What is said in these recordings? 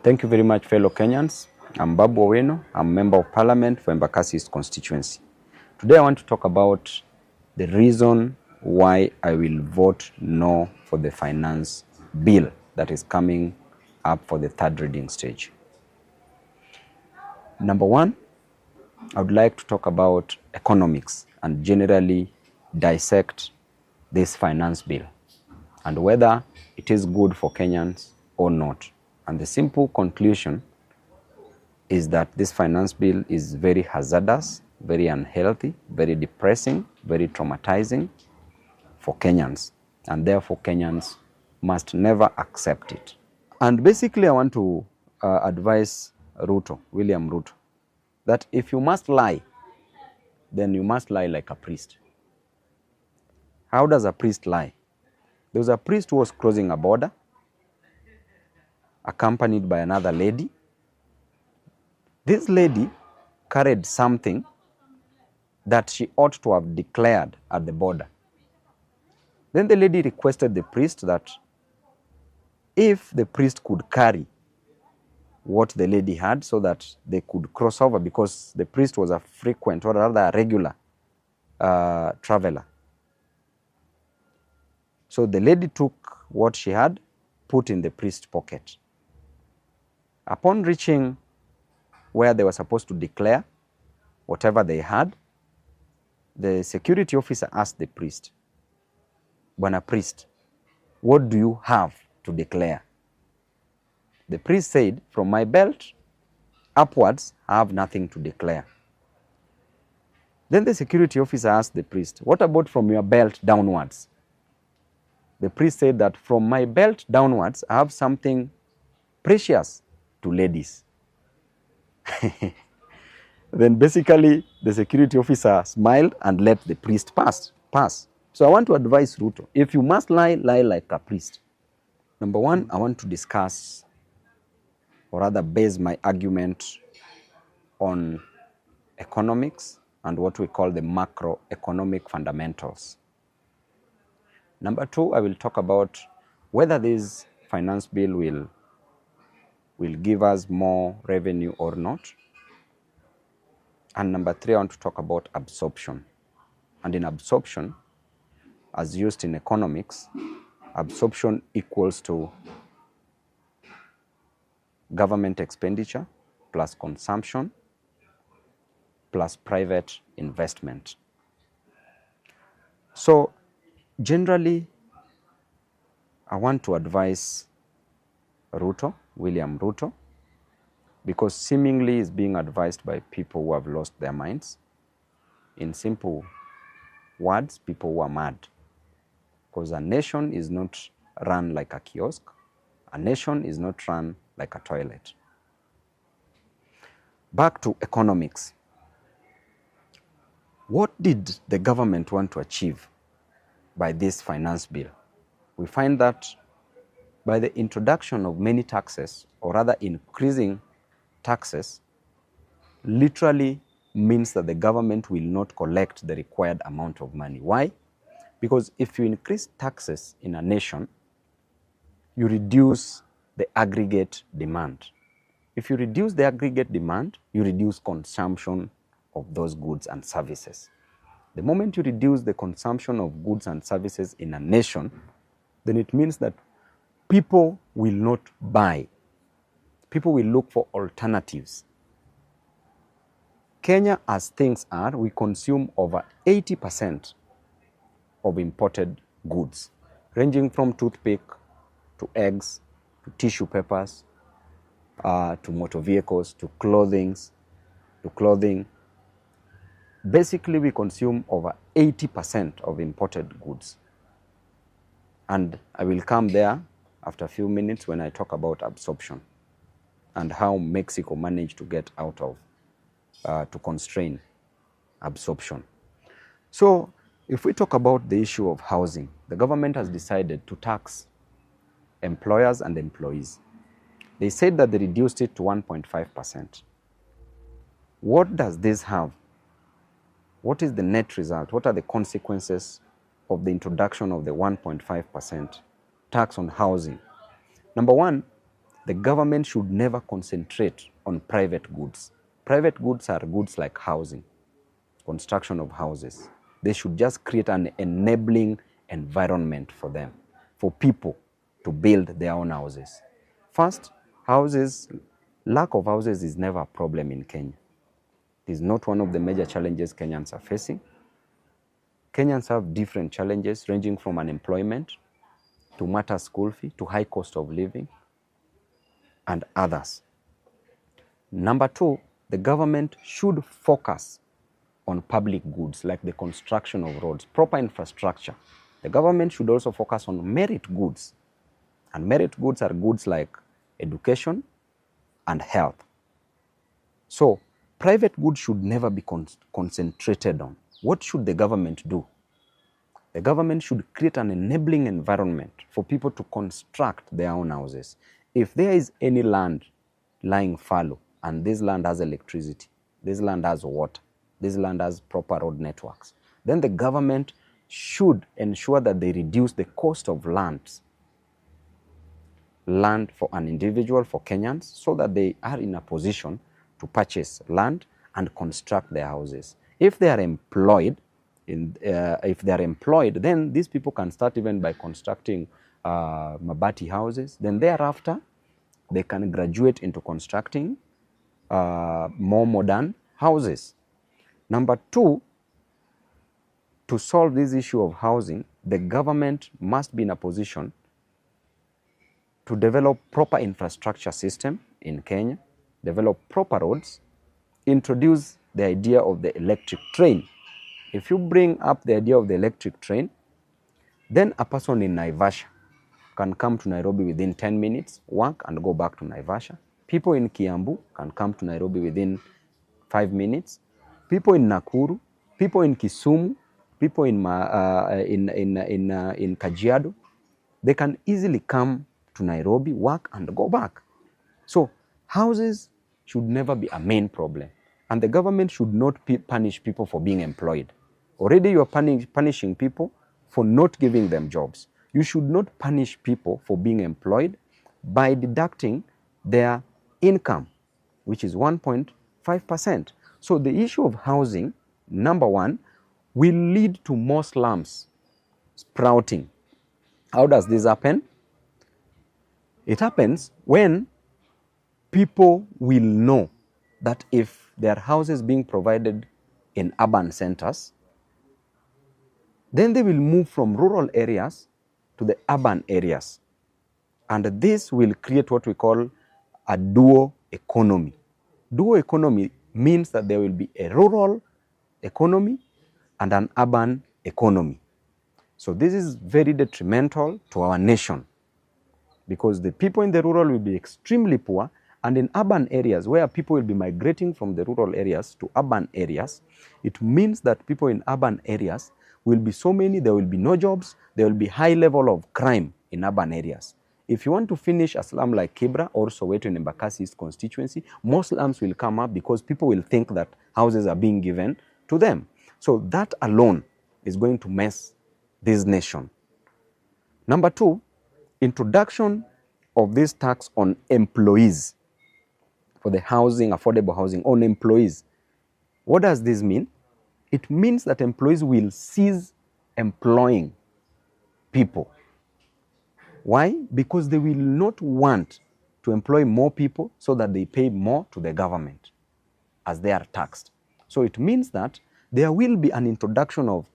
Thank you very much, fellow Kenyans. I'm Babu Owino. I'm Member of Parliament for Embakasi East constituency. Today I want to talk about the reason why I will vote no for the finance bill that is coming up for the third reading stage. Number one, I would like to talk about economics and generally dissect this finance bill and whether it is good for Kenyans or not. And the simple conclusion is that this finance bill is very hazardous, very unhealthy, very depressing, very traumatizing for Kenyans, and therefore Kenyans must never accept it. And basically I want to advise William Ruto, that if you must lie, then you must lie like a priest. How does a priest lie? There was a priest who was crossing a border, accompanied by another lady. This lady carried something that she ought to have declared at the border. Then the lady requested the priest that if the priest could carry what the lady had so that they could cross over, because the priest was a frequent or rather a regular traveler. So the lady took what she had, put in the priest's pocket. Upon reaching where they were supposed to declare whatever they had, the security officer asked the priest, "Bwana priest, what do you have to declare?" The priest said, "From my belt upwards, I have nothing to declare." Then the security officer asked the priest, "What about from your belt downwards?" The priest said that from my belt downwards, I have something precious to ladies. Then basically the security officer smiled and let the priest pass. So I want to advise Ruto, if you must lie, lie like a priest. Number one, I want to discuss, or rather base my argument on economics and what we call the macroeconomic fundamentals. Number two, I will talk about whether this finance bill will give us more revenue or not. And number three, I want to talk about absorption. And in absorption, as used in economics, absorption equals to government expenditure plus consumption plus private investment. So generally, I want to advise William Ruto, because seemingly is being advised by people who have lost their minds. In simple words, people who are mad. Because a nation is not run like a kiosk. A nation is not run like a toilet. Back to economics. What did the government want to achieve by this finance bill? We find that by the introduction of many taxes, or rather increasing taxes, literally means that the government will not collect the required amount of money. Why? Because if you increase taxes in a nation, you reduce the aggregate demand. If you reduce the aggregate demand, you reduce consumption of those goods and services. The moment you reduce the consumption of goods and services in a nation, then it means that people will not buy. People will look for alternatives. Kenya, as things are, we consume over 80% of imported goods, ranging from toothpick to eggs, to tissue papers, to motor vehicles, to clothing. Basically, we consume over 80% of imported goods. And I will come there after a few minutes when I talk about absorption and how Mexico managed to get out of, to constrain absorption. So if we talk about the issue of housing, the government has decided to tax employers and employees. They said that they reduced it to 1.5%. What does this have? What is the net result? What are the consequences of the introduction of the 1.5% tax on housing? Number one, the government should never concentrate on private goods. Private goods are goods like housing, construction of houses. They should just create an enabling environment for them, for people to build their own houses. First, houses, lack of houses is never a problem in Kenya. It is not one of the major challenges Kenyans are facing. Kenyans have different challenges ranging from unemployment to matter school fee to high cost of living and others. Number two, the government should focus on public goods like the construction of roads, proper infrastructure. The government should also focus on merit goods. And merit goods are goods like education and health. So private goods should never be concentrated on. What should the government do? The government should create an enabling environment for people to construct their own houses. If there is any land lying fallow, and this land has electricity, this land has water, this land has proper road networks, then the government should ensure that they reduce the cost of land for an individual, for Kenyans, so that they are in a position to purchase land and construct their houses. If they are employed, then these people can start even by constructing mabati houses. Then thereafter, they can graduate into constructing more modern houses. Number two, to solve this issue of housing, the government must be in a position to develop proper infrastructure system in Kenya, develop proper roads, introduce the idea of the electric train. If you bring up the idea of the electric train, then a person in Naivasha can come to Nairobi within 10 minutes, work and go back to Naivasha. People in Kiambu can come to Nairobi within 5 minutes. People in Nakuru, people in Kisumu, people in Kajiado, they can easily come to Nairobi, work and go back. So houses should never be a main problem. And the government should not punish people for being employed. Already you are punishing people for not giving them jobs. You should not punish people for being employed by deducting their income, which is 1.5%. So the issue of housing, number one, will lead to more slums sprouting. How does this happen? It happens when people will know that if there are houses being provided in urban centers, then they will move from rural areas to the urban areas. And this will create what we call a dual economy. Dual economy means that there will be a rural economy and an urban economy. So this is very detrimental to our nation, because the people in the rural will be extremely poor, and in urban areas where people will be migrating from the rural areas to urban areas, it means that people in urban areas will be so many, there will be no jobs, there will be high level of crime in urban areas. If you want to finish a slum like Kibra or Soweto in Embakasi East constituency, more slums will come up because people will think that houses are being given to them. So that alone is going to mess this nation. Number two, introduction of this tax on employees for the housing, affordable housing on employees. What does this mean? It means that employees will cease employing people. Why? Because they will not want to employ more people so that they pay more to the government as they are taxed. So it means that there will be an introduction of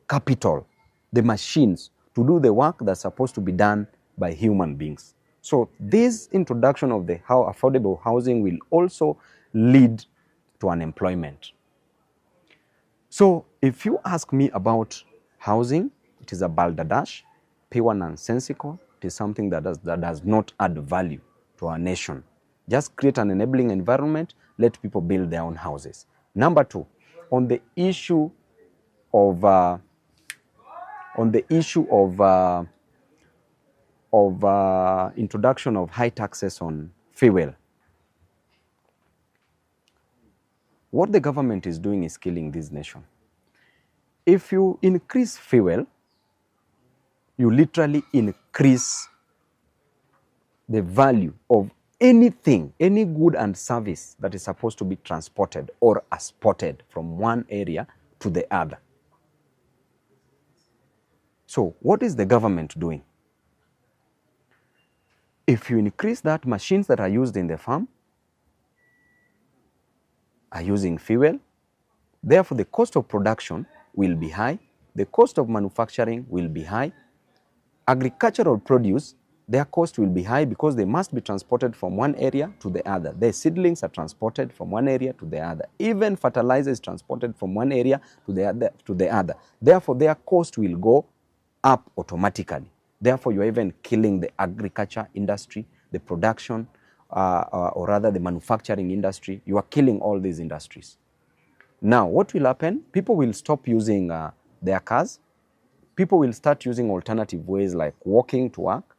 capital, the machines, to do the work that's supposed to be done by human beings. So this introduction of the affordable housing will also lead to unemployment. So if you ask me about housing, it is a balderdash, pure nonsensical. It is something that does not add value to our nation. Just create an enabling environment, let people build their own houses. Number two, on the issue of introduction of high taxes on fuel. What the government is doing is killing this nation. If you increase fuel, you literally increase the value of anything, any good and service that is supposed to be transported or exported from one area to the other. So what is the government doing? If you increase that, machines that are used in the farm are using fuel, therefore the cost of production will be high, the cost of manufacturing will be high. Agricultural produce, their cost will be high because they must be transported from one area to the other. The seedlings are transported from one area to the other. Even fertilizer is transported from one area to the other. Therefore, their cost will go up automatically. Therefore, you're even killing the agriculture industry, the production, or rather the manufacturing industry. You are killing all these industries. Now, what will happen? People will stop using their cars. People will start using alternative ways like walking to work.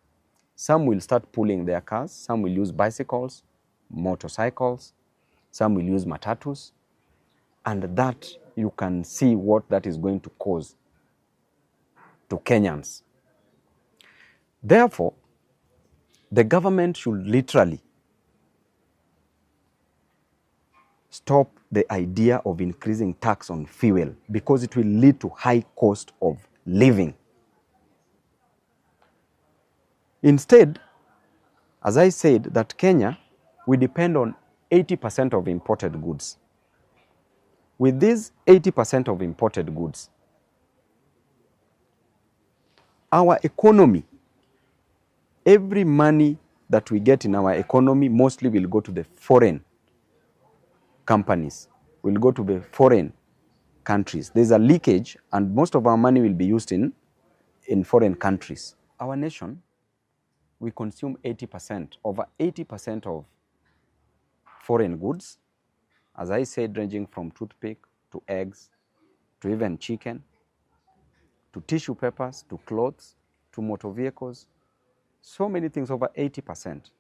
Some will start pulling their cars. Some will use bicycles, motorcycles. Some will use matatus. And that, you can see what that is going to cause to Kenyans. Therefore, the government should literally stop the idea of increasing tax on fuel because it will lead to high cost of living. Instead, as I said, that Kenya, we depend on 80% of imported goods. With these 80% of imported goods, our economy, every money that we get in our economy mostly will go to the foreign companies, will go to the foreign countries. There's a leakage and most of our money will be used in foreign countries. Our nation, we consume 80%, over 80% of foreign goods, as I said, ranging from toothpick to eggs to even chicken, to tissue papers, to clothes, to motor vehicles, so many things, over 80%.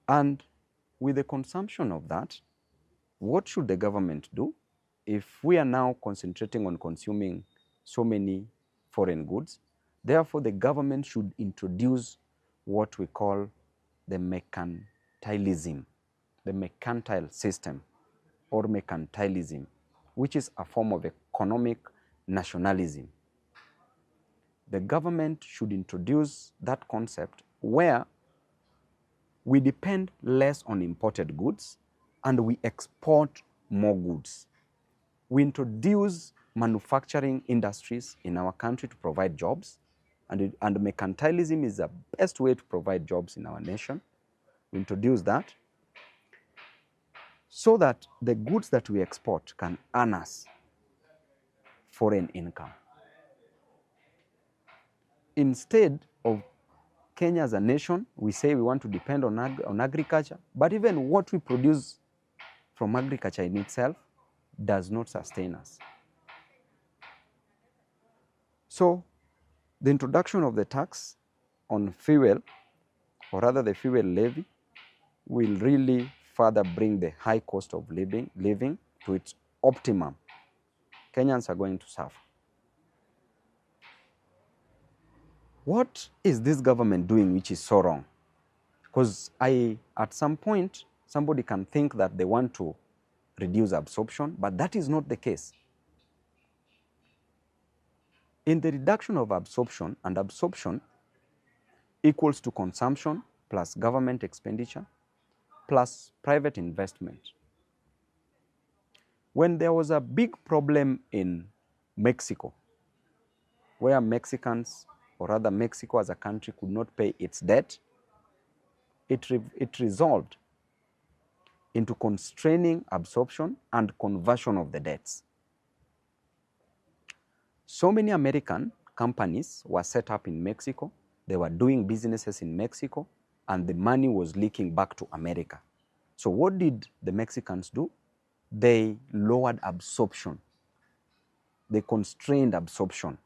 And with the consumption of that, what should the government do? If we are now concentrating on consuming so many foreign goods, therefore the government should introduce what we call the mercantilism, the mercantile system or mercantilism, which is a form of economic nationalism. The government should introduce that concept where we depend less on imported goods and we export more goods. We introduce manufacturing industries in our country to provide jobs, and mercantilism is the best way to provide jobs in our nation. We introduce that so that the goods that we export can earn us foreign income. Instead of Kenya as a nation, we say we want to depend on agriculture, but even what we produce from agriculture in itself does not sustain us. So the introduction of the tax on fuel, or rather the fuel levy, will really further bring the high cost of living to its optimum. Kenyans are going to suffer. What is this government doing which is so wrong? Because at some point, somebody can think that they want to reduce absorption, but that is not the case. In the reduction of absorption, and absorption equals to consumption plus government expenditure plus private investment. When there was a big problem in Mexico, where Mexicans, or rather Mexico as a country, could not pay its debt, it resolved into constraining absorption and conversion of the debts. So many American companies were set up in Mexico, they were doing businesses in Mexico, and the money was leaking back to America. So what did the Mexicans do? They lowered absorption. They constrained absorption.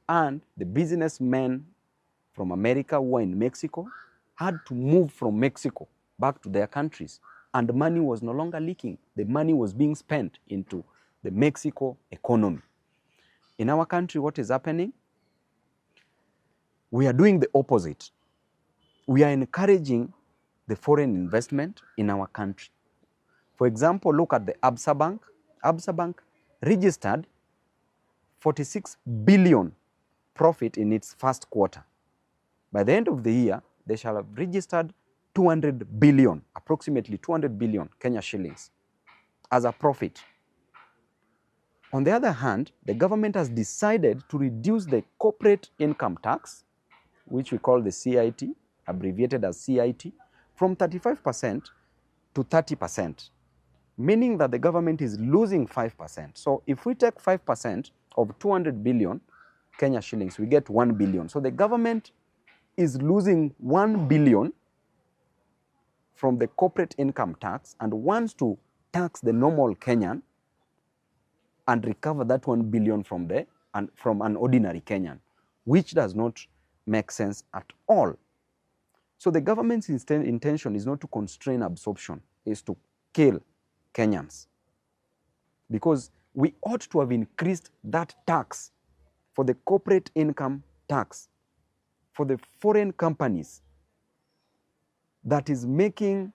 And the businessmen from America who were in Mexico had to move from Mexico back to their countries. And the money was no longer leaking. The money was being spent into the Mexico economy. In our country, what is happening? We are doing the opposite. we are encouraging the foreign investment in our country. For example, look at the Absa Bank. Absa Bank registered 46 billion profit in its first quarter. By the end of the year, they shall have registered 200 billion, approximately 200 billion Kenya shillings as a profit. On the other hand, the government has decided to reduce the corporate income tax, which we call the CIT, abbreviated as CIT, from 35% to 30%, meaning that the government is losing 5%. So if we take 5% of 200 billion Kenya shillings, we get 1 billion. So the government is losing 1 billion from the corporate income tax and wants to tax the normal Kenyan and recover that 1 billion from an ordinary Kenyan, which does not make sense at all. So the government's intention is not to constrain absorption, is to kill Kenyans. Because we ought to have increased that tax for the corporate income tax, for the foreign companies that is making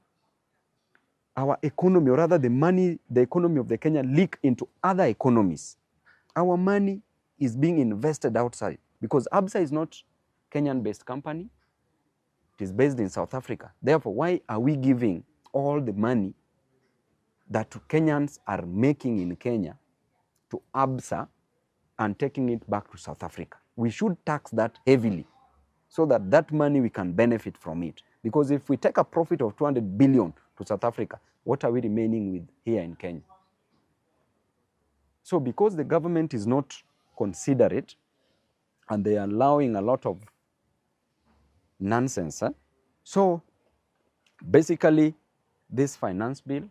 our economy, or rather the economy of the Kenya leak into other economies. Our money is being invested outside because Absa is not Kenyan-based company. It is based in South Africa. Therefore, why are we giving all the money that Kenyans are making in Kenya to Absa and taking it back to South Africa? We should tax that heavily so that that money we can benefit from it. Because if we take a profit of 200 billion to South Africa, what are we remaining with here in Kenya? So because the government is not considerate and they are allowing a lot of nonsense, so basically this finance bill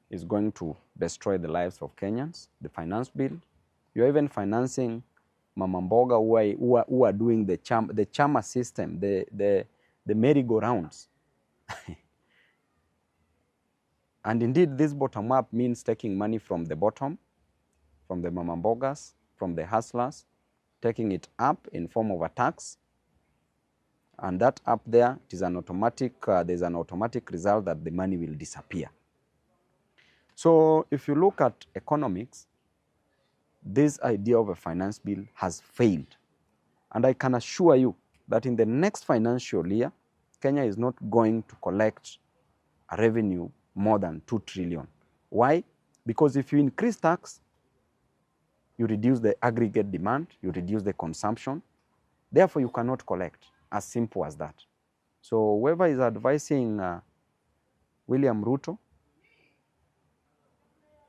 is going to destroy the lives of Kenyans. The finance bill, you're even financing Mama Mboga who are doing the chama system, the merry-go-rounds. And indeed, this bottom-up means taking money from the bottom, from the Mama Mbogas, from the hustlers, taking it up in form of a tax. And that up there, it is an automatic, there's an automatic result that the money will disappear. So if you look at economics, this idea of a finance bill has failed. And I can assure you that in the next financial year, Kenya is not going to collect a revenue more than 2 trillion. Why? Because if you increase tax, you reduce the aggregate demand, you reduce the consumption, therefore you cannot collect. As simple as that. So whoever is advising William Ruto,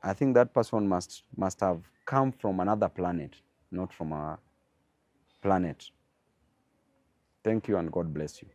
I think that person must have come from another planet, not from our planet. Thank you and God bless you.